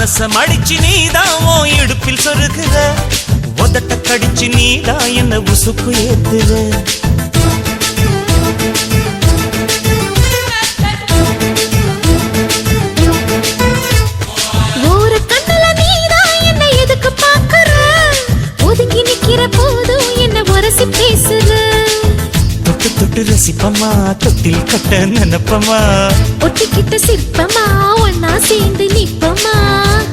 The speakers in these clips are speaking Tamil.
மனச மடிச்சு நீதான் உன் இடுப்பில் சொருகுற, உதட்ட கடிச்சு நீதான் என்ன உசுப்பு ஏத்துற. ஒரு கண்ணுல நீதான் என்ன எதுக்கு பாக்குற, ஒதுங்கி நிக்கிற போதும் என்ன உரசி பேசுற. தொட்டு தொட்டு ரசிப்பமா, தொட்டில் கட்ட நினைப்பமா, ஒட்டிக்கிட்ட சிற்பமா ஒன்னா சேர்ந்து நிப்பமா,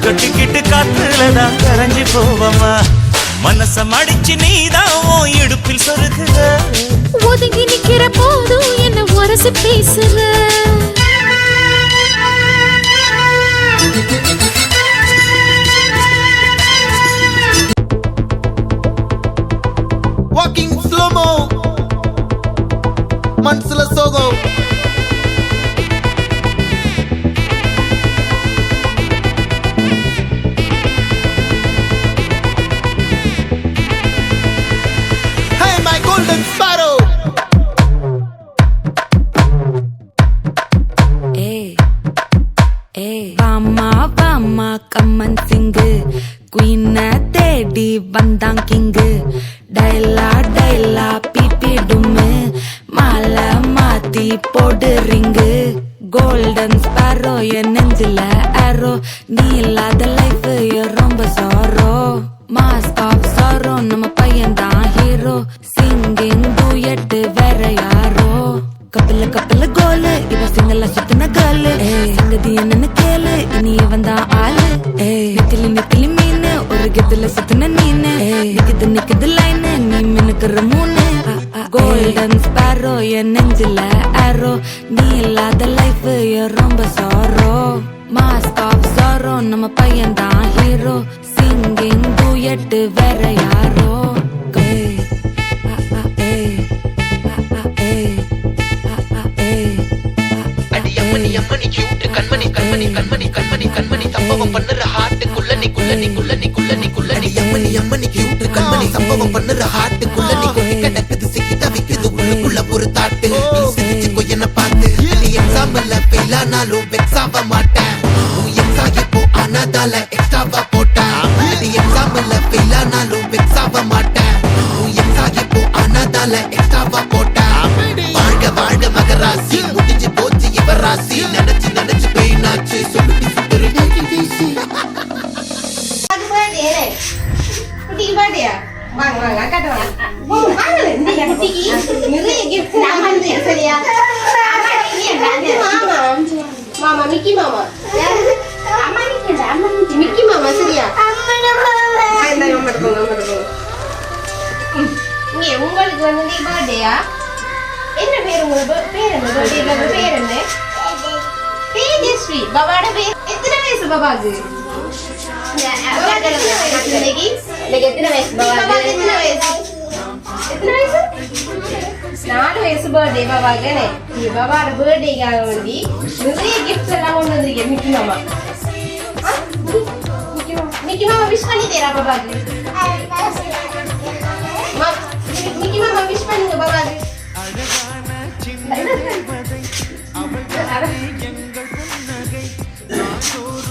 தொட்டிக்கிட்டு காத்துலதான் கரைஞ்சு போவமா. மனச மடிச்சு நீதான் உன் இடுப்பில் சொருகுற, ஒதுங்கி நிக்கிற போதும் என்ன உரசி பேசுற. Walking slow-mo, Mansula Sogo. Hey, my golden sparrow. Hey, hey, Vama, Vama, come and sing. Queen தேடி வந்தான் கிங்கு. டைலா டைலா பிபி டும்மு, மாலை மாத்தி போடு ரிங்கு. கோல்டன் ஸ்பாரோ என் நெஞ்சில ஆரோ, நீ இல்லாத லைஃப் ரொம்ப சாரோ. மாஸ்க் ஆஃப் சாரோ நம்ம பையன்தான் ஹீரோ, சிங்கிங் டூயட் வேற யாரோ. கப்பல கப்பல கோலு இவ சிங்கல சுத்தின கேளு, சங்கதி என்னன்னு கேளு இனி வந்தான் ஆளு. நெத்திலி நெத்திலி மீனு ஒரு கெத்துல சுத்தின நீனு, நிக்குது நிக்குது லைனு நீ மினுக்குற மூணு. கோல்டன் ஸ்பாரோ என் நெஞ்சில ஆரோ, நீ இல்லாத லைஃப் ரொம்ப சாரோ. மாஸ்க் ஆஃப் சாரோ நம்ம பையன்தான் ஹீரோ, சிங்கிங் டூயட் வேற யாரோ. அம்மணி கியூட் கண்மணி கண்மணி கண்மணி கண்மணி கண்மணி சம்பவம் பண்ணுற ஹார்ட் குள்ளனி குள்ளனி குள்ளனி குள்ளனி குள்ளனி அம்மணி கியூட் கண்மணி சம்பவம் பண்ணுற ஹார்ட் குள்ளனி கொட்டி கிடக்குது சிக்கி தவிக்குது உள்ளுக்குள்ள ஒரு தாட்டு. நீ சிரிச்சுக்கோ என்ன பார்த்து, நீ எக்ஸாம்ல ஃபெயில் ஆனாலும் வெக்ஸ் ஆக மாட்டேன். உன் எக்ஸா இப்போ ஆனதால எக்ஸ்ட்ராவா போட்டேன். நீ எக்ஸாம்ல ஃபெயில் ஆனாலும் வெக்ஸ் ஆக மாட்டேன். உன் எக்ஸா இப்போ ஆனதால எக்ஸ்ட்ராவா போட்டேன். வாழ்க வாழ்க மகராசி, முடிஞ்சு போச்சு இவ ராசி. நினைச்சு நினைச்சு பெயினாச்சு சொல்லுடி சுத்தரு டேசி. குட்டிக்கு பாட்டியா வாங்க வாங்க அக்காட்ட வாங்க வாங்க இந்த குட்டிக்கு நிறைய gift நான் வந்து சரியா மாமா மாமா மிக்கி மாமா அம்மா மிக்கி மாமா சரியா இந்த நம்பர் போங்க இங்க உங்களுக்கு வந்து பர்த்டேயா என்ன பேர் உங்க பேர் என்ன பர்த்டே பேர் என்ன தேஜஸ்வி பாபாட பேர் எத்தனை வயசு பாபாக்கு எத்தனை வயசு 4 வயசு பர்த்டே பாபாக்கு பாபாட பர்த்டேக்காக வேண்டி நிறைய கிஃப்ட்ஸ் எல்லாம் கொண்டு வந்திருக்கேன் மிக்கி மாமா மிக்கி மாமா விஷ் பண்ணி தேரா பாபாக்கு மிக்கி மாமா விஷ் பண்ணுங்க பாபாக்கு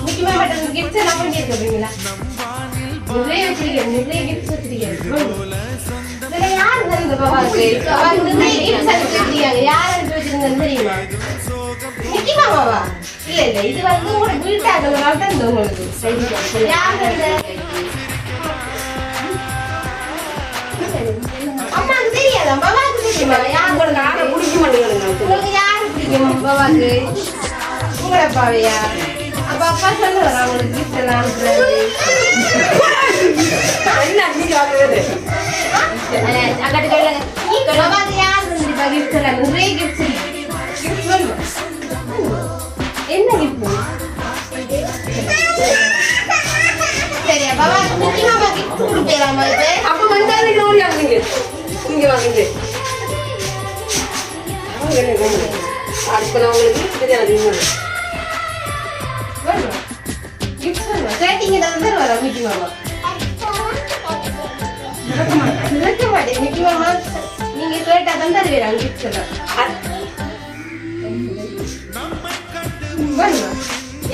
மிக்கி மாமா கிஃப்ட்ஸ் எல்லாம் கொண்டு வந்துருக்கீங்களா நிறைய வச்சிருக்கேன் நிறைய கிஃப்ட்ஸ் வச்சிருக்கேன் யார் தந்த பாபாக்கு நிறைய கிஃப்ட்ஸ் வச்சிருக்காங்க யார் அனுப்பி வச்சிருந்தது தெரியுமா மிக்கி மாமாவா இல்ல இல்ல இது வந்து உங்களோட வீட்டாக தந்த உங்களுக்கு யார் தந்த அம்மாக்கு தெரியாதா பாபாக்கு தெரியுமா யார் உங்களுக்கு யாரை பிடிக்க மாட்டேங்குது உங்களுக்கு யாரு பிடிக்கும் பாபாக்கு உங்களோட பாவையா அப்ப அப்பா சொல்லுவாரா உங்களுக்கு கிஃப்ட் எல்லாம் அனுப்புறது பாபாக்கு யார் தந்திருப்பா கிஃப்ட் எல்லாம் நிறைய கிஃப்ட் கிஃப்ட் சொல்லுங்க என்ன கிஃப்ட் சரியா பாபா மிக்கி மாமா கிஃப்ட் கொடுக்கலாமா இது அப்ப வந்தாலே ஓடி வாங்குங்க இங்க வாங்குங்க அடுத்த நான் உங்களுக்கு தெரியாது இன்னொரு கிஃப்ட் சொல்லுங்க கேட்டிங்க தான் வர மிக்கி மாமா நினைக்க மாட்டேன் மிக்கி மாமா நீங்க கேட்டா தான் தருவீங்க கிஃப்ட் எல்லாம்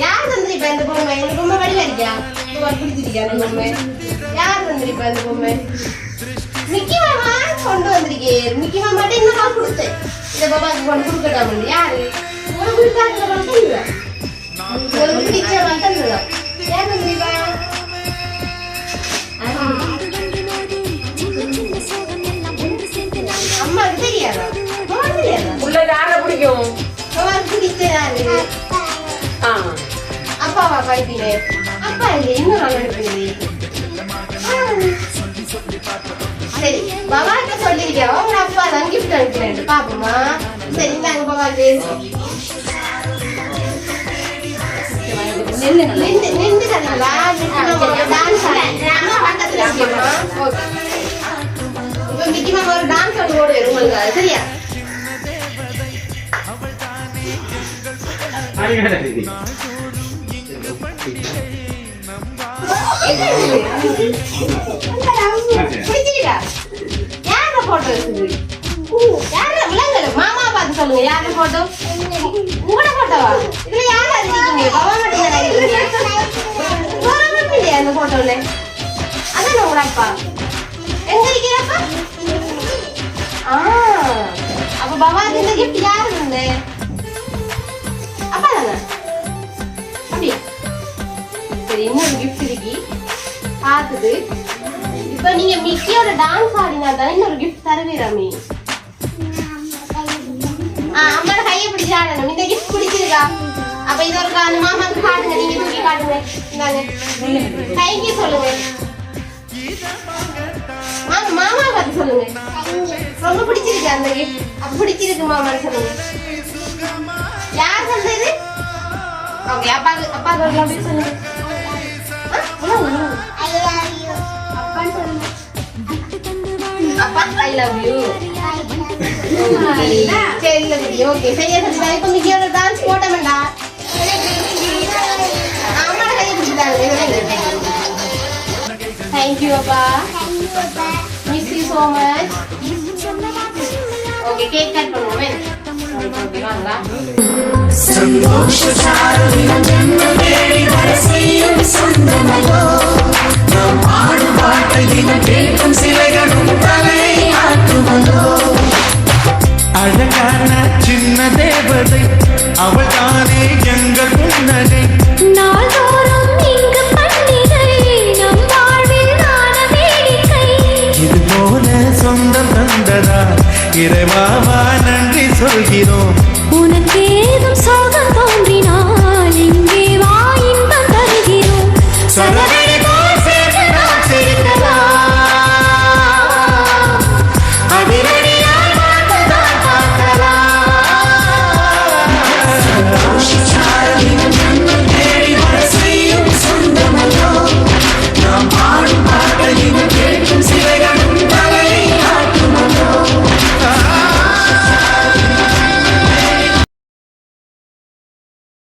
யார் தந்திருப்பா இந்த பொம்மை எனக்கு ரொம்ப வடிவா பிடிச்சிருக்கியா பிடிச்சிருக்கியா அந்த பொம்மை யார் வந்திருப்பா அந்த பொம்மை மிக்கி மாமா கொண்டு வந்திருக்கேன் மிக்கி மாமாட்ட இன்னும் கொடுத்தேன் இந்த பாபாக்கு கொண்டு கொடுக்கட்டாம யாரு உனக்கு கொடுத்தாங்க உங்களுக்கு பிடிச்ச மட்டும் யார் வந்திருப்பா அம்மாவுக்கு தெரியாதா தெரியாதா உள்ள யாரை பிடிக்கும் அம்மாவுக்கு பிடிச்ச யாரு அப்பாவா பாய்ப்பீங்க அப்பா இல்லை இன்னும் நல்லா இருக்குது சரி பாபாட்ட சொல்லிருக்கேன் உங்க அப்பா தான் கிஃப்ட் அனுப்புறேன் பாப்போமா சரி நாங்க பாபாக்கு நின்று கதைங்களா டான்ஸ் பக்கத்துல இருக்கேம்மா ஓகே இப்ப மிக்கி மாமா ஒரு டான்ஸ் ஆடி ஓடுவாரு உங்களுக்கு சரியா யார போட்டோ யார விலங்கல மாமா பார்த்து சொல்லுங்க யார போட்டோ உங்களோட போட்டோவா இதுல யார இருக்கீங்க பாபா மட்டும் தானே இருக்கீங்க அந்த போட்டோல அதான் உங்களோட அப்பா எங்க இருக்கிறப்பா அப்ப பாபாக்கு இந்த கிஃப்ட் யாரு இருந்து அப்பா தானே அப்படியா சரி இன்னொரு கிஃப்ட் இருக்கு பார்த்துட்டு இப்ப நீங்க மிக்கியோட டான்ஸ் ஆடினா தான் இன்னொரு கிஃப்ட் தருவீராமி அம்மாட கையை பிடிச்சு ஆடணும் இந்த கிஃப்ட் பிடிச்சிருக்கா அப்ப இது ஒரு அந்த மாமாக்கு காட்டுங்க நீங்க தூக்கி காட்டுங்க இந்தாங்க கைக்கு சொல்லுங்க மாமா பார்த்து சொல்லுங்க ரொம்ப பிடிச்சிருக்கு அந்த கிஃப்ட் அப்ப பிடிச்சிருக்கு மாமான்னு சொல்லுங்க யார் சொல்றது ஓகே அப்பா அப்படி சொல்லுங்க அப்பா ஐ லவ் யூ சரி ஓகே சரியா சொல்லிட்டா இப்ப மிக்கியோட டான்ஸ் போட வேண்டாம் அம்மாட கையை பிடிச்சிட்டாங்க தேங்க்யூ அப்பா miss you so much okay cake cut பண்ணுவோமே ஓகே வாங்க அழகான சின்ன தேவதை அவள் தானே எங்கள் முன்னதை நாள்தோறும் இங்கு பண்டிகை நம் வாழ்விலான வேடிக்கை இது போல சொந்தம் தந்ததா இறைவாவா நன்றி சொல்கிறோம் உனக்கேதும் சோகம் தோன்றினால் இங்கே